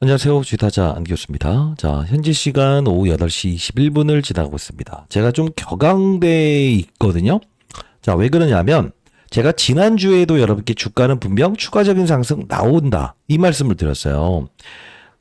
안녕하세요. 주타자 안기호입니다. 자, 현재 시간 오후 8시 21분을 지나고 있습니다. 제가 좀 격앙돼 있거든요. 자, 왜 그러냐면 제가 지난주에도 여러분께 주가는 분명 추가적인 상승 나온다. 이 말씀을 드렸어요.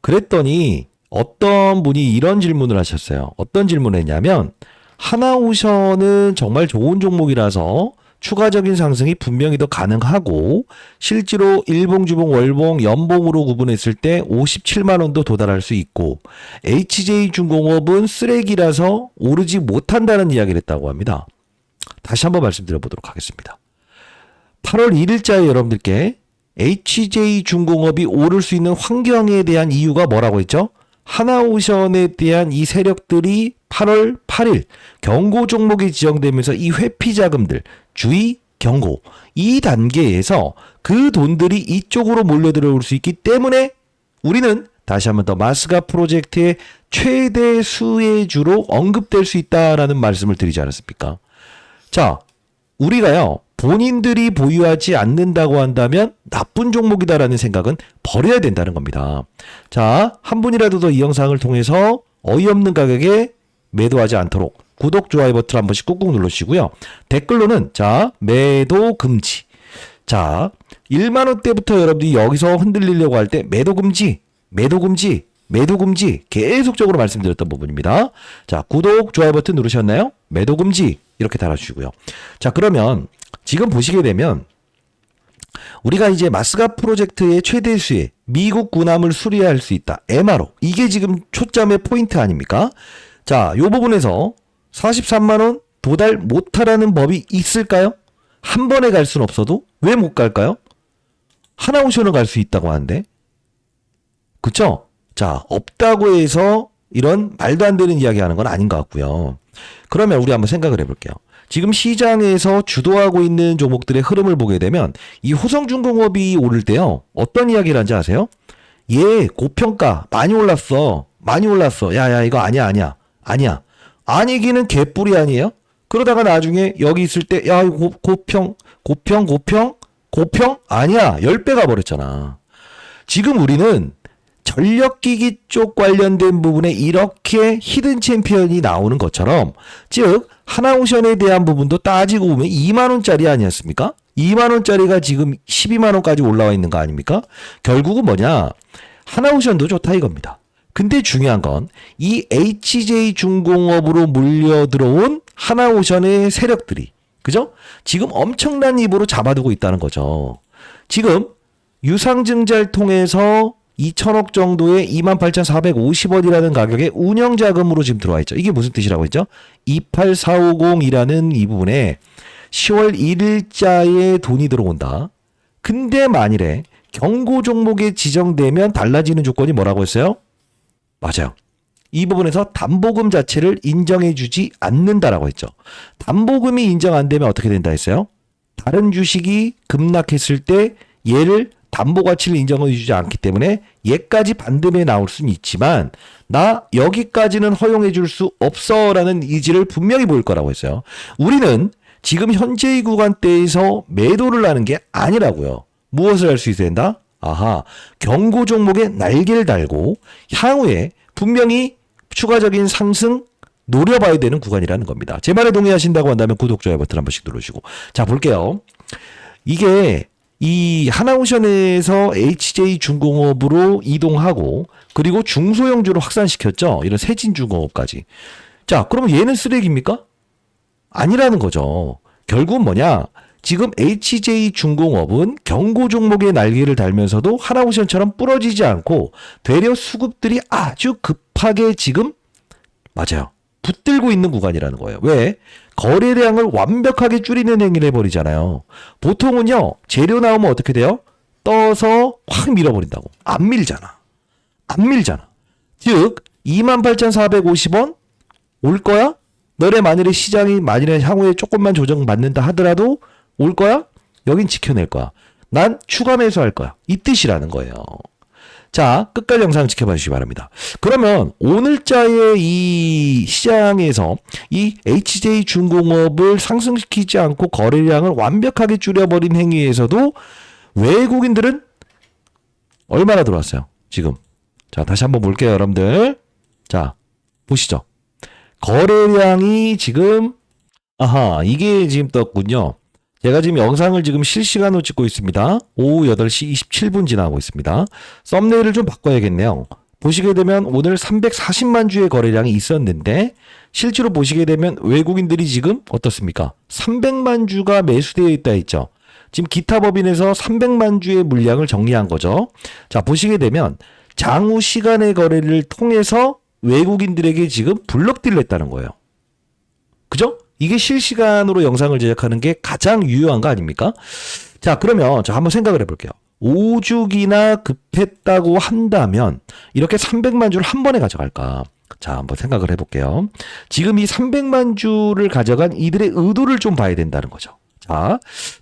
그랬더니 어떤 분이 이런 질문을 하셨어요. 어떤 질문을 했냐면 하나오션은 정말 좋은 종목이라서 추가적인 상승이 분명히 더 가능하고 실제로 일봉, 주봉, 월봉, 연봉으로 구분했을 때 57만 원도 도달할 수 있고 HJ중공업은 쓰레기라서 오르지 못한다는 이야기를 했다고 합니다. 다시 한번 말씀드려보도록 하겠습니다. 8월 1일자에 여러분들께 HJ중공업이 오를 수 있는 환경에 대한 이유가 뭐라고 했죠? 하나오션에 대한 이 세력들이 8월 8일 경고 종목이 지정되면서 이 회피 자금들 주의 경고 이 단계에서 그 돈들이 이쪽으로 몰려 들어올 수 있기 때문에 우리는 다시 한번 더 마스가 프로젝트의 최대 수혜주로 언급될 수 있다라는 말씀을 드리지 않았습니까? 자, 우리가요 본인들이 보유하지 않는다고 한다면 나쁜 종목이다라는 생각은 버려야 된다는 겁니다. 자, 한 분이라도 더 이 영상을 통해서 어이없는 가격에 매도하지 않도록 구독, 좋아요 버튼 한 번씩 꾹꾹 눌러주시고요. 댓글로는 자, 매도 금지. 자, 1만 원대부터 여러분들이 여기서 흔들리려고 할 때 매도 금지, 매도 금지, 매도 금지 계속적으로 말씀드렸던 부분입니다. 자, 구독, 좋아요 버튼 누르셨나요? 매도 금지 이렇게 달아주시고요. 자, 그러면 지금 보시게 되면 우리가 이제 마스가 프로젝트의 최대 수혜 미국 군함을 수리할 수 있다. MRO. 이게 지금 초점의 포인트 아닙니까? 자, 요 부분에서 43만 원 도달 못하라는 법이 있을까요? 한 번에 갈 수는 없어도 왜 못 갈까요? 하나오션은 갈 수 있다고 하는데. 그쵸? 자, 없다고 해서 이런 말도 안 되는 이야기 하는 건 아닌 것 같고요. 그러면 우리 한번 생각을 해볼게요. 지금 시장에서 주도하고 있는 종목들의 흐름을 보게 되면 이 호성중공업이 오를 때요. 어떤 이야기를 하는지 아세요? 얘 고평가 많이 올랐어. 많이 올랐어. 야야 이거 아니야. 아니기는 개뿔이 아니에요? 그러다가 나중에 여기 있을 때 야 고평 아니야. 10배가 버렸잖아. 지금 우리는 전력기기 쪽 관련된 부분에 이렇게 히든 챔피언이 나오는 것처럼 즉 하나오션에 대한 부분도 따지고 보면 2만 원짜리 아니었습니까? 2만 원짜리가 지금 12만 원까지 올라와 있는 거 아닙니까? 결국은 뭐냐? 하나오션도 좋다 이겁니다. 근데 중요한 건 이 HJ중공업으로 물려 들어온 하나오션의 세력들이 그죠? 지금 엄청난 입으로 잡아두고 있다는 거죠. 지금 유상증자를 통해서 2천억 정도의 28,450원이라는 가격의 운영자금으로 지금 들어와 있죠. 이게 무슨 뜻이라고 했죠? 28450이라는 이 부분에 10월 1일자에 돈이 들어온다. 근데 만일에 경고 종목에 지정되면 달라지는 조건이 뭐라고 했어요? 맞아요. 이 부분에서 담보금 자체를 인정해주지 않는다라고 했죠. 담보금이 인정 안 되면 어떻게 된다 했어요? 다른 주식이 급락했을 때 얘를 담보 가치를 인정해주지 않기 때문에 얘까지 반등에 나올 수는 있지만 나 여기까지는 허용해 줄 수 없어라는 의지를 분명히 보일 거라고 했어요. 우리는 지금 현재의 구간대에서 매도를 하는 게 아니라고요. 무엇을 할 수 있어야 된다? 아하, 경고 종목에 날개를 달고 향후에 분명히 추가적인 상승 노려봐야 되는 구간이라는 겁니다. 제 말에 동의하신다고 한다면 구독, 좋아요 버튼 한 번씩 누르시고. 자, 볼게요. 이게 이 하나오션에서 HJ중공업으로 이동하고 그리고 중소형주로 확산시켰죠. 이런 세진중공업까지. 자, 그러면 얘는 쓰레기입니까? 아니라는 거죠. 결국은 뭐냐? 지금 HJ중공업은 경고 종목의 날개를 달면서도 하나오션처럼 부러지지 않고 되려 수급들이 아주 급하게 지금 맞아요. 붙들고 있는 구간이라는 거예요. 왜? 거래량을 완벽하게 줄이는 행위를 해버리잖아요. 보통은요. 재료 나오면 어떻게 돼요? 떠서 확 밀어버린다고. 안 밀잖아. 즉 28,450원 올 거야? 너네 만일에 시장이 만일에 향후에 조금만 조정받는다 하더라도 올 거야? 여긴 지켜낼 거야. 난 추가 매수할 거야. 이 뜻이라는 거예요. 자, 끝까지 영상 지켜봐 주시기 바랍니다. 그러면 오늘자의 이 시장에서 이 HJ중공업을 상승시키지 않고 거래량을 완벽하게 줄여버린 행위에서도 외국인들은 얼마나 들어왔어요? 지금 자, 다시 한번 볼게요, 여러분들. 자, 보시죠. 거래량이 지금, 아하, 이게 지금 떴군요. 제가 지금 영상을 지금 실시간으로 찍고 있습니다. 오후 8시 27분 지나고 있습니다. 썸네일을 좀 바꿔야겠네요. 보시게 되면 오늘 340만 주의 거래량이 있었는데 실제로 보시게 되면 외국인들이 지금 어떻습니까? 300만 주가 매수되어 있다 했죠. 지금 기타 법인에서 300만 주의 물량을 정리한 거죠. 자, 보시게 되면 장후 시간의 거래를 통해서 외국인들에게 지금 블럭딜을 했다는 거예요. 그죠? 이게 실시간으로 영상을 제작하는 게 가장 유효한 거 아닙니까? 자, 그러면 저 한번 생각을 해볼게요. 5주기나 급했다고 한다면 이렇게 300만 주를 한 번에 가져갈까? 자, 한번 생각을 해볼게요. 지금 이 300만 주를 가져간 이들의 의도를 좀 봐야 된다는 거죠. 자,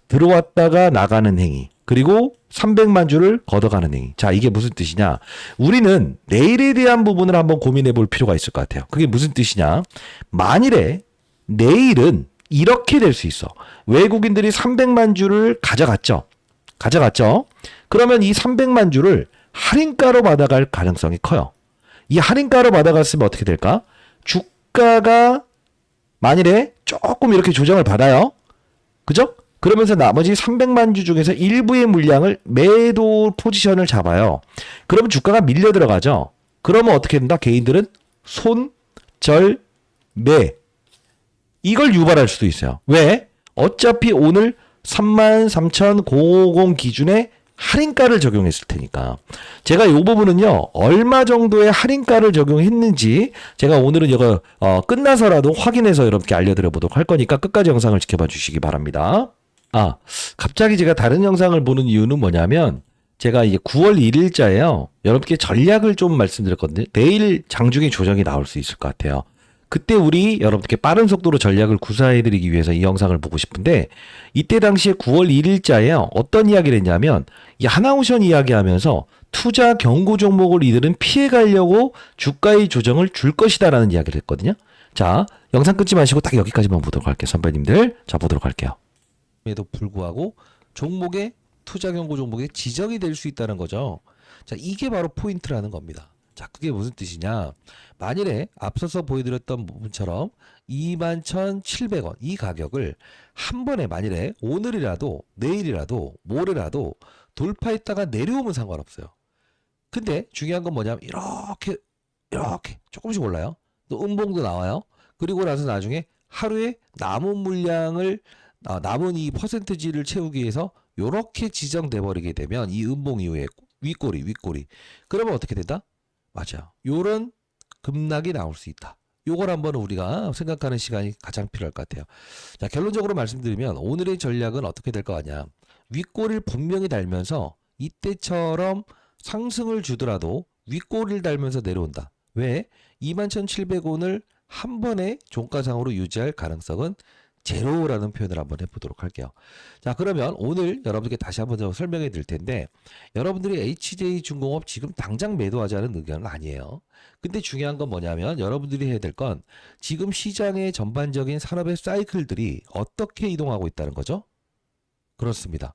들어왔다가 나가는 행위, 그리고 300만 주를 걷어가는 행위. 자, 이게 무슨 뜻이냐? 우리는 내일에 대한 부분을 한번 고민해 볼 필요가 있을 것 같아요. 그게 무슨 뜻이냐? 만일에 내일은 이렇게 될 수 있어. 외국인들이 300만 주를 가져갔죠. 그러면 이 300만 주를 할인가로 받아갈 가능성이 커요. 이 할인가로 받아갔으면 어떻게 될까? 주가가 만일에 조금 이렇게 조정을 받아요. 그죠? 그러면서 나머지 300만 주 중에서 일부의 물량을 매도 포지션을 잡아요. 그러면 주가가 밀려 들어가죠. 그러면 어떻게 된다? 개인들은 손, 절, 매. 이걸 유발할 수도 있어요. 왜? 어차피 오늘 33,050 기준에 할인가를 적용했을 테니까. 제가 이 부분은요, 얼마 정도의 할인가를 적용했는지 제가 오늘은 이거 끝나서라도 확인해서 여러분께 알려드려 보도록 할 거니까 끝까지 영상을 지켜봐 주시기 바랍니다. 아, 갑자기 제가 다른 영상을 보는 이유는 뭐냐면 제가 이제 9월 1일자에요. 여러분께 전략을 좀 말씀드렸거든요. 내일 장중에 조정이 나올 수 있을 것 같아요. 그때 우리 여러분께 빠른 속도로 전략을 구사해드리기 위해서 이 영상을 보고 싶은데 이때 당시에 9월 1일자에 어떤 이야기를 했냐면 이 하나오션 이야기하면서 투자 경고 종목을 이들은 피해가려고 주가의 조정을 줄 것이다라는 이야기를 했거든요. 자, 영상 끊지 마시고 딱 여기까지만 보도록 할게요. 선배님들. 자, 보도록 할게요. 에도 불구하고 종목의 투자 경고 종목에 지정이 될 수 있다는 거죠. 자, 이게 바로 포인트라는 겁니다. 자, 그게 무슨 뜻이냐? 만일에 앞서서 보여드렸던 부분처럼 21,700원 이 가격을 한 번에 만일에 오늘이라도 내일이라도 모레라도 돌파했다가 내려오면 상관없어요. 근데 중요한 건 뭐냐면 이렇게 조금씩 올라요. 또 음봉도 나와요. 그리고 나서 나중에 하루에 남은 물량을 남은 이 퍼센트지를 채우기 위해서 이렇게 지정돼 버리게 되면 이 음봉 이후에 윗꼬리 그러면 어떻게 된다? 맞아. 요런 급락이 나올 수 있다. 요걸 한번 우리가 생각하는 시간이 가장 필요할 것 같아요. 자, 결론적으로 말씀드리면 오늘의 전략은 어떻게 될 거 아니야. 윗꼬리를 분명히 달면서 이때처럼 상승을 주더라도 윗꼬리를 달면서 내려온다. 왜? 21,700원을 한 번에 종가상으로 유지할 가능성은 제로라는 표현을 한번 해보도록 할게요. 자, 그러면 오늘 여러분들께 다시 한번 더 설명해 드릴 텐데 여러분들이 HJ중공업 지금 당장 매도하자는 의견은 아니에요. 근데 중요한 건 뭐냐면 여러분들이 해야 될 건 지금 시장의 전반적인 산업의 사이클들이 어떻게 이동하고 있다는 거죠? 그렇습니다.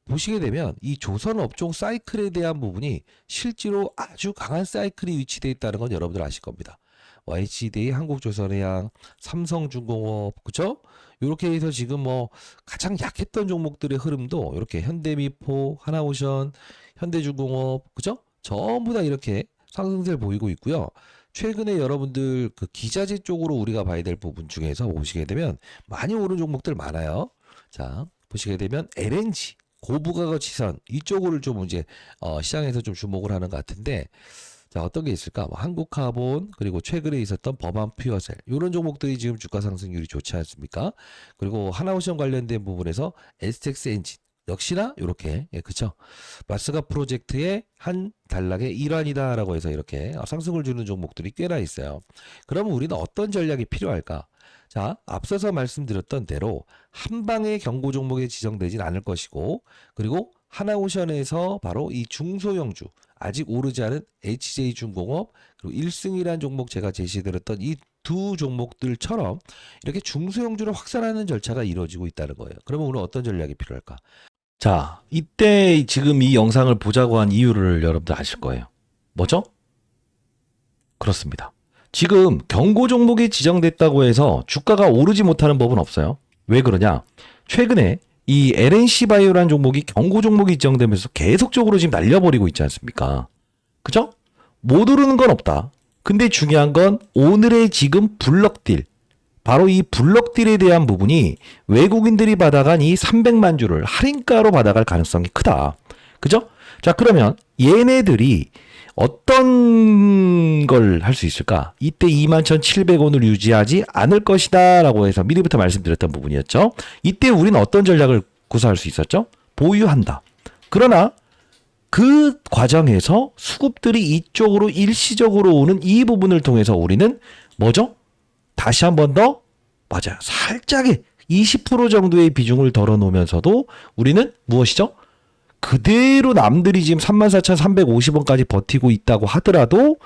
보시게 되면 이 조선 업종 사이클에 대한 부분이 실제로 아주 강한 사이클이 위치되어 있다는 건 여러분들 아실 겁니다. HDA, 한국조선해양, 삼성중공업, 그죠? 이렇게 해서 지금 뭐 가장 약했던 종목들의 흐름도 이렇게 현대미포, 하나오션, 현대중공업, 그죠? 전부 다 이렇게 상승세를 보이고 있고요. 최근에 여러분들 그 기자재 쪽으로 우리가 봐야 될 부분 중에서 보시게 되면 많이 오른 종목들 많아요. 자, 보시게 되면 LNG, 고부가가치선 이쪽을 좀 이제 시장에서 좀 주목을 하는 것 같은데 자, 어떤 게 있을까? 뭐 한국카본 그리고 최근에 있었던 범한 퓨어셀 이런 종목들이 지금 주가 상승률이 좋지 않습니까? 그리고 하나오션 관련된 부분에서 STX 엔진 역시나 이렇게 그쵸? 마스가 프로젝트의 한 단락의 일환이다라고 해서 이렇게 상승을 주는 종목들이 꽤나 있어요. 그러면 우리는 어떤 전략이 필요할까? 자, 앞서서 말씀드렸던 대로 한 방에 경고 종목에 지정되진 않을 것이고 그리고 하나오션에서 바로 이 중소형주 아직 오르지 않은 HJ중공업 그리고 1승이라는 종목 제가 제시드렸던 이 두 종목들처럼 이렇게 중소형주를 확산하는 절차가 이루어지고 있다는 거예요. 그러면 오늘 어떤 전략이 필요할까? 자, 이때 지금 이 영상을 보자고 한 이유를 여러분들 아실 거예요. 뭐죠? 그렇습니다. 지금 경고 종목이 지정됐다고 해서 주가가 오르지 못하는 법은 없어요. 왜 그러냐? 최근에 이 LNC 바이오라는 종목이 경고 종목이 지정되면서 계속적으로 지금 날려버리고 있지 않습니까? 그죠? 못 오르는 건 없다. 근데 중요한 건 오늘의 지금 블럭딜. 바로 이 블럭딜에 대한 부분이 외국인들이 받아간 이 300만 주를 할인가로 받아갈 가능성이 크다. 그죠? 자, 그러면 얘네들이 어떤 걸 할 수 있을까? 이때 21,700원을 유지하지 않을 것이다 라고 해서 미리부터 말씀드렸던 부분이었죠. 이때 우리는 어떤 전략을 구사할 수 있었죠? 보유한다. 그러나 그 과정에서 수급들이 이쪽으로 일시적으로 오는 이 부분을 통해서 우리는 뭐죠? 다시 한 번 더 맞아요. 살짝의 20% 정도의 비중을 덜어놓으면서도 우리는 무엇이죠? 그대로 남들이 지금 34,350원까지 버티고 있다고 하더라도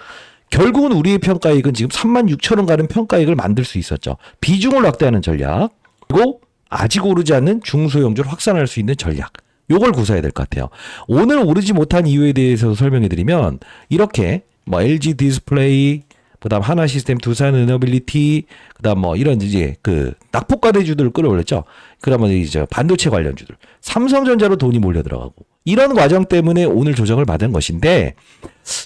결국은 우리의 평가액은 지금 36,000원 가는 평가액을 만들 수 있었죠. 비중을 확대하는 전략, 그리고 아직 오르지 않는 중소형주를 확산할 수 있는 전략. 요걸 구사해야 될 것 같아요. 오늘 오르지 못한 이유에 대해서 설명해 드리면 이렇게 뭐 LG 디스플레이, 그다음 하나 시스템, 두산 에너빌리티, 그다음 뭐 이런 이제 그 낙폭과대주들을 끌어올렸죠. 그러면 이제 반도체 관련주들, 삼성전자로 돈이 몰려 들어가고 이런 과정 때문에 오늘 조정을 받은 것인데,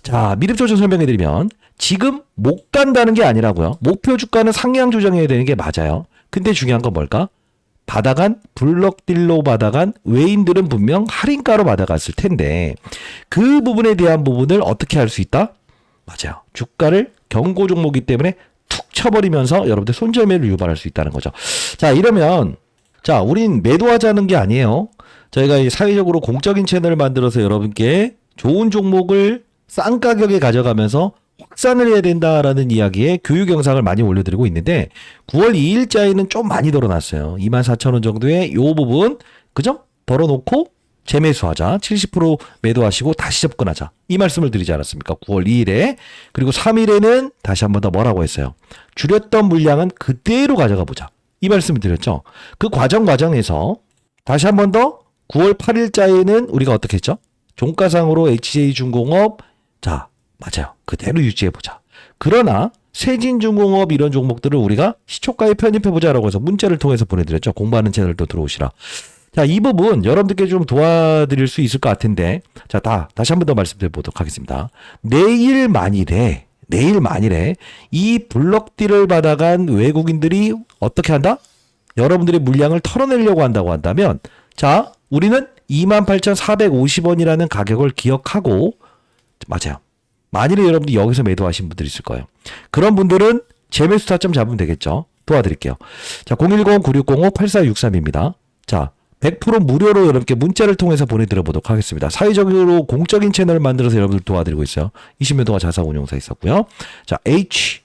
자 미리 조정 설명해 드리면 지금 못 간다는 게 아니라고요. 목표 주가는 상향 조정해야 되는 게 맞아요. 근데 중요한 건 뭘까? 받아간 블럭딜로 받아간 외인들은 분명 할인가로 받아갔을 텐데 그 부분에 대한 부분을 어떻게 할 수 있다? 맞아요. 주가를 경고 종목이기 때문에 툭 쳐버리면서 여러분들 손절매를 유발할 수 있다는 거죠. 자, 이러면 자, 우린 매도하자는 게 아니에요. 저희가 이 사회적으로 공적인 채널을 만들어서 여러분께 좋은 종목을 싼 가격에 가져가면서 확산을 해야 된다라는 이야기에 교육 영상을 많이 올려드리고 있는데 9월 2일자에는 좀 많이 덜어놨어요. 24,000원 정도의 요 부분, 그죠? 덜어놓고 재매수하자. 70% 매도하시고 다시 접근하자. 이 말씀을 드리지 않았습니까? 9월 2일에. 그리고 3일에는 다시 한 번 더 뭐라고 했어요? 줄였던 물량은 그대로 가져가 보자. 이 말씀을 드렸죠. 그 과정에서 다시 한 번 더 9월 8일자에는 우리가 어떻게 했죠? 종가상으로 HJ중공업, 자, 맞아요. 그대로 유지해보자. 그러나 세진중공업 이런 종목들을 우리가 시초가에 편입해보자라고 해서 문자를 통해서 보내드렸죠. 공부하는 채널도 들어오시라. 자, 이 부분 여러분들께 좀 도와드릴 수 있을 것 같은데, 자, 다시 한 번 더 말씀드려보도록 하겠습니다. 내일 만일에 이 블럭딜을 받아간 외국인들이 어떻게 한다? 여러분들의 물량을 털어내려고 한다고 한다면, 자, 우리는 28,450원이라는 가격을 기억하고, 맞아요. 만일에 여러분들이 여기서 매도하신 분들이 있을 거예요. 그런 분들은 재매수 타점 잡으면 되겠죠. 도와드릴게요. 자, 010-9605-8463입니다. 자, 100% 무료로 여러분께 문자를 통해서 보내드려 보도록 하겠습니다. 사회적으로 공적인 채널을 만들어서 여러분들 도와드리고 있어요. 20년 동안 자사 운용사 있었고요. 자, H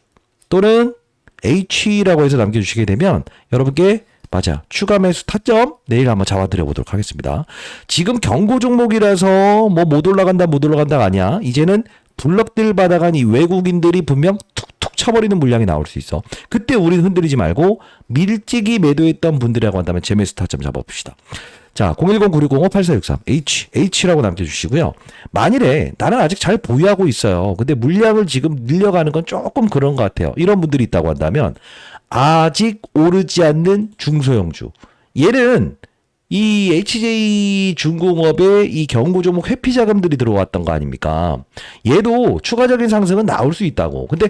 또는 H라고 해서 남겨주시게 되면 여러분께 맞아 추가 매수 타점 내일 한번 잡아드려 보도록 하겠습니다. 지금 경고 종목이라서 뭐 못 올라간다가 아니야. 이제는 블럭딜 받아간 이 외국인들이 분명 툭툭 쳐버리는 물량이 나올 수 있어. 그때 우리는 흔들리지 말고 밀찍이 매도했던 분들이라고 한다면 재매수 타점 잡아봅시다. 자, 010-9605-8463 H라고 남겨주시고요. 만일에 나는 아직 잘 보유하고 있어요. 근데 물량을 지금 늘려가는 건 조금 그런 것 같아요. 이런 분들이 있다고 한다면 아직 오르지 않는 중소형주. 얘는 이 HJ중공업의 이 경고 종목 회피 자금들이 들어왔던 거 아닙니까? 얘도 추가적인 상승은 나올 수 있다고. 근데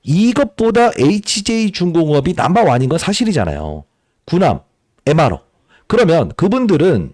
이것보다 HJ중공업이 넘버원인 건 사실이잖아요. 구남, MRO. 그러면 그분들은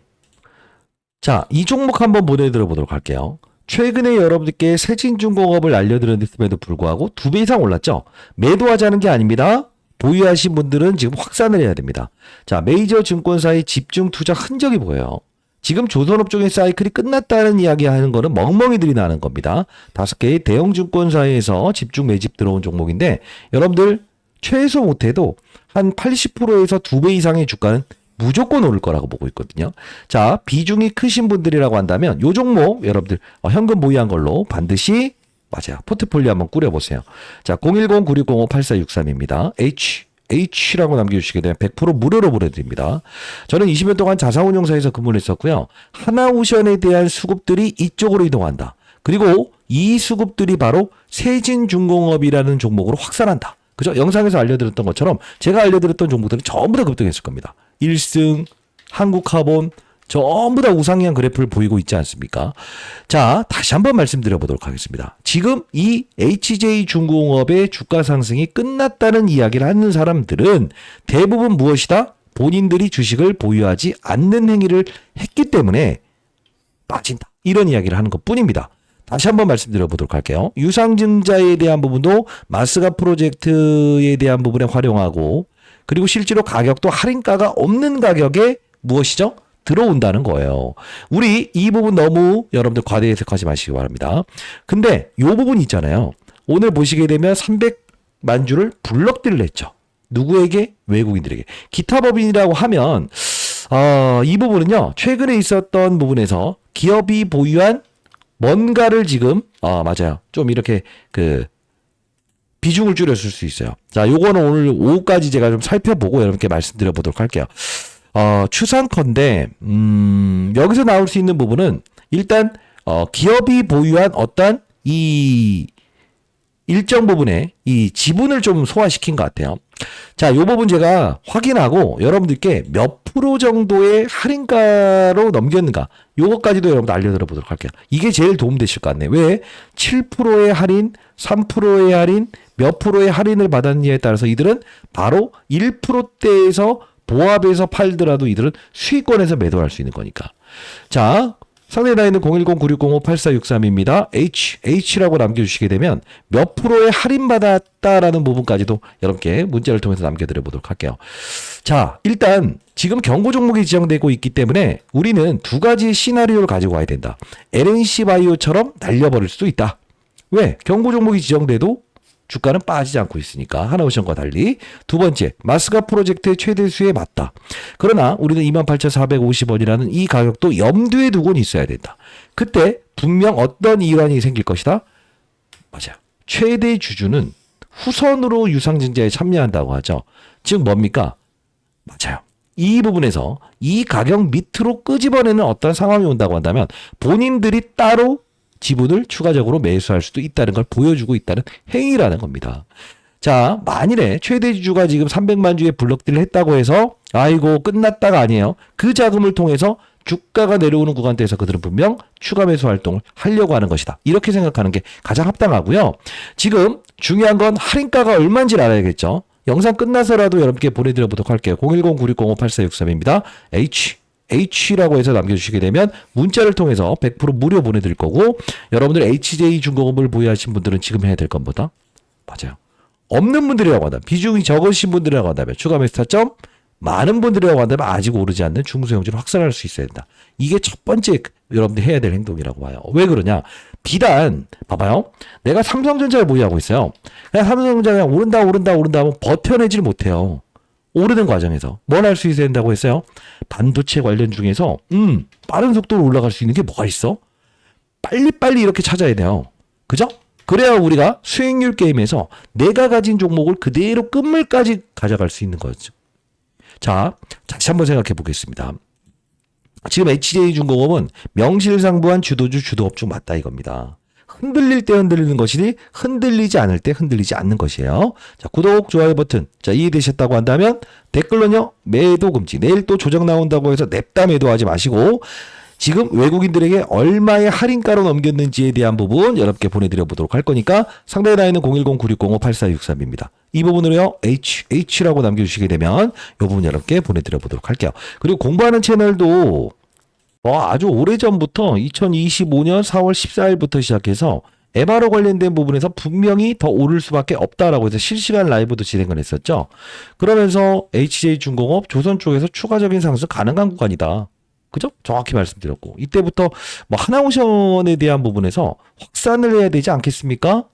자, 이 종목 한번 보내드려 보도록 할게요. 최근에 여러분들께 세진중공업을 알려드렸음에도 불구하고 2배 이상 올랐죠? 매도하자는 게 아닙니다. 보유하신 분들은 지금 확산을 해야 됩니다. 자, 메이저 증권사의 집중 투자 흔적이 보여요. 지금 조선업종의 사이클이 끝났다는 이야기 하는 거는 멍멍이들이 나는 겁니다. 5개의 대형 증권사에서 집중 매집 들어온 종목인데 여러분들 최소 못해도 한 80%에서 2배 이상의 주가는 무조건 오를 거라고 보고 있거든요. 자, 비중이 크신 분들이라고 한다면 요 종목 여러분들 현금 보유한 걸로 반드시 맞아요. 포트폴리오 한번 꾸려보세요. 자, 010-9605-8463입니다. H라고 남겨주시게 되면 100% 무료로 보내드립니다. 저는 20년 동안 자사운용사에서 근무를 했었고요. 하나오션에 대한 수급들이 이쪽으로 이동한다. 그리고 이 수급들이 바로 세진중공업이라는 종목으로 확산한다. 그죠? 영상에서 알려드렸던 것처럼 제가 알려드렸던 종목들은 전부 다 급등했을 겁니다. 1승, 한국카본, 전부 다 우상향 그래프를 보이고 있지 않습니까? 자, 다시 한번 말씀드려보도록 하겠습니다. 지금 이 HJ중공업의 주가 상승이 끝났다는 이야기를 하는 사람들은 대부분 무엇이다? 본인들이 주식을 보유하지 않는 행위를 했기 때문에 빠진다. 이런 이야기를 하는 것 뿐입니다. 다시 한번 말씀드려보도록 할게요. 유상증자에 대한 부분도 마스가 프로젝트에 대한 부분에 활용하고, 그리고 실제로 가격도 할인가가 없는 가격에 무엇이죠? 들어온다는 거예요. 우리 이 부분 너무 여러분들 과대 해석하지 마시기 바랍니다. 근데 이 부분 있잖아요. 오늘 보시게 되면 300만 주를 블럭딜을 했죠. 누구에게? 외국인들에게. 기타 법인이라고 하면 이 부분은요. 최근에 있었던 부분에서 기업이 보유한 뭔가를 지금 맞아요. 좀 이렇게 비중을 줄였을 수 있어요. 자, 요거는 오늘 오후까지 제가 좀 살펴보고 여러분께 말씀드려 보도록 할게요. 추상컨대 여기서 나올 수 있는 부분은 일단 기업이 보유한 어떤 이 일정 부분의 이 지분을 좀 소화시킨 것 같아요. 자, 요 부분 제가 확인하고 여러분들께 몇 프로 정도의 할인가로 넘겼는가, 요것까지도 여러분들 알려드려 보도록 할게요. 이게 제일 도움되실 것 같네요. 왜? 7%의 할인, 3%의 할인, 몇 프로의 할인을 받았느냐에 따라서 이들은 바로 1%대에서 보합해서 팔더라도 이들은 수익권에서 매도할 수 있는 거니까. 자, 상대에 나 있는 010-9605-8463입니다. H라고 남겨주시게 되면 몇 프로의 할인받았다라는 부분까지도 여러분께 문자를 통해서 남겨드려 보도록 할게요. 자, 일단 지금 경고 종목이 지정되고 있기 때문에 우리는 두 가지의 시나리오를 가지고 와야 된다. LNC바이오처럼 날려버릴 수도 있다. 왜? 경고 종목이 지정돼도 주가는 빠지지 않고 있으니까 하나오션과 달리. 두 번째, 마스가 프로젝트의 최대수에 맞다. 그러나 우리는 28,450원이라는 이 가격도 염두에 두고는 있어야 된다. 그때 분명 어떤 이란이 생길 것이다. 맞아요. 최대 주주는 후선으로 유상증자에 참여한다고 하죠. 즉 뭡니까? 맞아요. 이 부분에서 이 가격 밑으로 끄집어내는 어떤 상황이 온다고 한다면 본인들이 따로 지분을 추가적으로 매수할 수도 있다는 걸 보여주고 있다는 행위라는 겁니다. 자, 만일에 최대 주주가 지금 300만 주의 블록딜을 했다고 해서 아이고 끝났다가 아니에요. 그 자금을 통해서 주가가 내려오는 구간대에서 그들은 분명 추가 매수 활동을 하려고 하는 것이다. 이렇게 생각하는 게 가장 합당하고요. 지금 중요한 건 할인가가 얼마인지 알아야겠죠. 영상 끝나서라도 여러분께 보내드려 보도록 할게요. 010-9605-8463입니다. H라고 해서 남겨주시게 되면 문자를 통해서 100% 무료 보내드릴 거고, 여러분들 HJ중공업을 보유하신 분들은 지금 해야 될 것보다 맞아요. 없는 분들이라고 한다면, 비중이 적으신 분들이라고 한다면, 추가 매수 타점 많은 분들이라고 한다면 아직 오르지 않는 중소형주를 확산할 수 있어야 된다. 이게 첫 번째 여러분들 해야 될 행동이라고 봐요. 왜 그러냐? 비단 봐봐요. 내가 삼성전자를 보유하고 있어요. 그냥 삼성전자가 그냥 오른다 하면 버텨내질 못해요. 오르는 과정에서 뭘 할 수 있어야 된다고 했어요? 반도체 관련 중에서 빠른 속도로 올라갈 수 있는 게 뭐가 있어? 빨리빨리 이렇게 찾아야 돼요. 그죠? 그래야 우리가 수익률 게임에서 내가 가진 종목을 그대로 끝물까지 가져갈 수 있는 거죠. 자, 다시 한번 생각해 보겠습니다. 지금 HJ중공업은 명실상부한 주도주 주도업종 맞다 이겁니다. 흔들릴 때 흔들리는 것이니 흔들리지 않을 때 흔들리지 않는 것이에요. 자, 구독, 좋아요 버튼. 자, 이해되셨다고 한다면 댓글로는요. 매도 금지. 내일 또 조정 나온다고 해서 냅다 매도하지 마시고 지금 외국인들에게 얼마의 할인가로 넘겼는지에 대한 부분 여러분께 보내드려 보도록 할 거니까 상단에 나 있는 010-9605-8463입니다. 이 부분으로요. H라고 남겨주시게 되면 이 부분 여러분께 보내드려 보도록 할게요. 그리고 공부하는 채널도 아주 오래전부터 2025년 4월 14일부터 시작해서 에바로 관련된 부분에서 분명히 더 오를 수밖에 없다라고 해서 실시간 라이브도 진행을 했었죠. 그러면서 HJ중공업 조선 쪽에서 추가적인 상승 가능한 구간이다. 그죠? 정확히 말씀드렸고 이때부터 하나오션에 대한 부분에서 확산을 해야 되지 않겠습니까?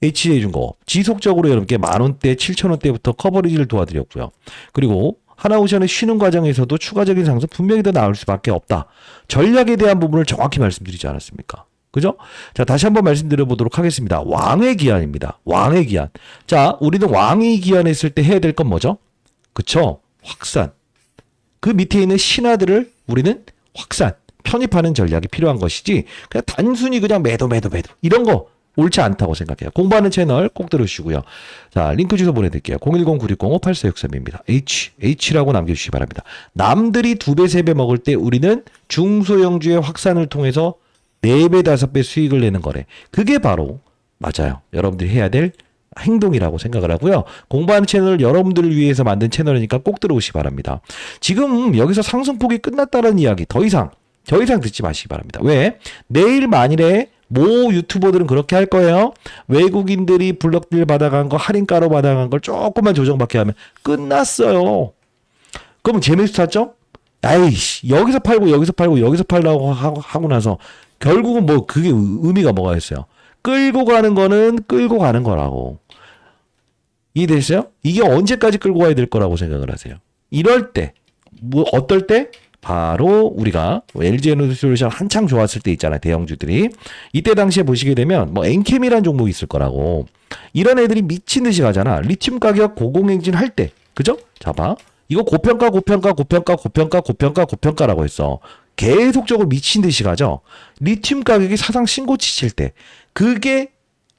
HJ중공업 지속적으로 여러분께 만원대, 7천원대부터 커버리지를 도와드렸고요. 그리고 하나오션의 쉬는 과정에서도 추가적인 상승 분명히 더 나올 수밖에 없다. 전략에 대한 부분을 정확히 말씀드리지 않았습니까? 그죠? 자, 다시 한번 말씀드려 보도록 하겠습니다. 왕의 기한입니다. 왕의 기한. 자, 우리는 왕의 기한했을 때 해야 될 건 뭐죠? 그쵸? 확산. 그 밑에 있는 신하들을 우리는 확산, 편입하는 전략이 필요한 것이지 그냥 단순히 그냥 매도 이런 거 옳지 않다고 생각해요. 공부하는 채널 꼭 들으시고요. 자, 링크 주소 보내드릴게요. 010-9605-8463입니다. H라고 남겨주시기 바랍니다. 남들이 2배, 3배 먹을 때 우리는 중소형주의 확산을 통해서 4배, 5배 수익을 내는 거래. 그게 바로 맞아요. 여러분들이 해야 될 행동이라고 생각을 하고요. 공부하는 채널을 여러분들을 위해서 만든 채널이니까 꼭 들어오시기 바랍니다. 지금 여기서 상승폭이 끝났다는 이야기 더 이상 듣지 마시기 바랍니다. 왜? 내일 만일에 모 유튜버들은 그렇게 할 거예요. 외국인들이 블럭딜 받아간 거 할인가로 받아간 걸 조금만 조정받게 하면 끝났어요. 그럼 재미있어 탔죠? 아이씨 여기서 팔고 여기서 팔고 여기서 팔라고 하고 나서 결국은 뭐 그게 의미가 뭐가 있어요. 끌고 가는 거는 끌고 가는 거라고. 이해되세요? 이게 언제까지 끌고 가야 될 거라고 생각을 하세요. 이럴 때 뭐 어떨 때? 바로 우리가 LG에너지솔루션 한창 좋았을 때 있잖아요. 대형주들이. 이때 당시에 보시게 되면 뭐 엔캠이라는 종목이 있을 거라고. 이런 애들이 미친 듯이 가잖아. 리튬 가격 고공행진 할 때. 그죠? 자 봐. 이거 고평가라고 했어. 계속적으로 미친 듯이 가죠. 리튬 가격이 사상 신고치 칠 때. 그게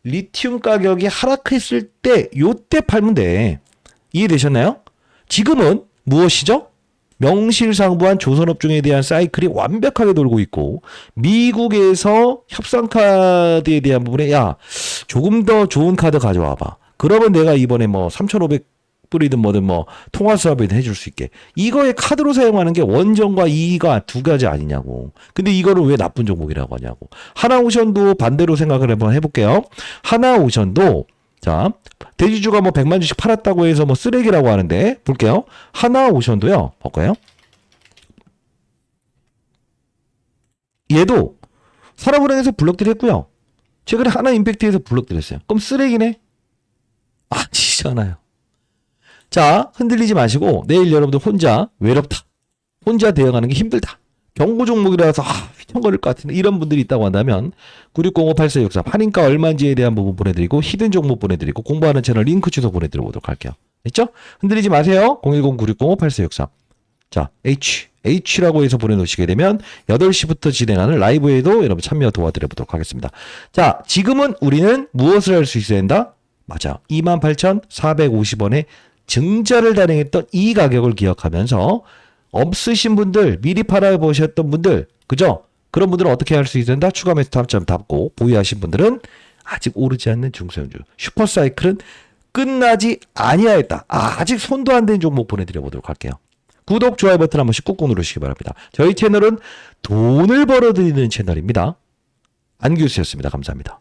리튬 가격이 하락했을 때 요때 팔면 돼. 이해되셨나요? 지금은 무엇이죠? 명실상부한 조선업종에 대한 사이클이 완벽하게 돌고 있고 미국에서 협상카드에 대한 부분에 야 조금 더 좋은 카드 가져와봐. 그러면 내가 이번에 뭐 3,500불이든 뭐든 뭐 통화수합이든 해줄 수 있게. 이거에 카드로 사용하는 게 원전과 이의가 두 가지 아니냐고. 근데 이거를 왜 나쁜 종목이라고 하냐고. 하나오션도 반대로 생각을 한번 해볼게요. 하나오션도 자 대지주가 뭐 100만 주씩 팔았다고 해서 뭐 쓰레기라고 하는데 볼게요. 하나오션도요. 볼까요? 얘도 산업은행에서 블록딜 했고요. 최근에 하나임팩트에서 블록딜 했어요. 그럼 쓰레기네? 아니잖아요. 자 흔들리지 마시고 내일 여러분들 혼자 외롭다. 혼자 대응하는 게 힘들다. 경고 종목이라서 휘청거릴 것 같은데 이런 분들이 있다고 한다면 9605-8463 할인가 얼마인지에 대한 부분 보내드리고 히든 종목 보내드리고 공부하는 채널 링크 주소 보내드려보도록 할게요. 됐죠? 흔들리지 마세요. 010-9605-8463 자 H라고 해서 보내놓으시게 되면 8시부터 진행하는 라이브에도 여러분 참여 도와드려보도록 하겠습니다. 자 지금은 우리는 무엇을 할 수 있어야 된다? 맞아. 28,450원에 증자를 단행했던 이 가격을 기억하면서 없으신 분들 미리 팔아보셨던 분들 그죠? 그런 분들은 어떻게 할 수 있는다? 추가 매수 타점 잡고 보유하신 분들은 아직 오르지 않는 중소형주 슈퍼사이클은 끝나지 아니하였다. 아직 손도 안 댄 종목 보내드려보도록 할게요. 구독, 좋아요 버튼 한 번씩 꾹꾹 누르시기 바랍니다. 저희 채널은 돈을 벌어들이는 채널입니다. 안규수였습니다. 감사합니다.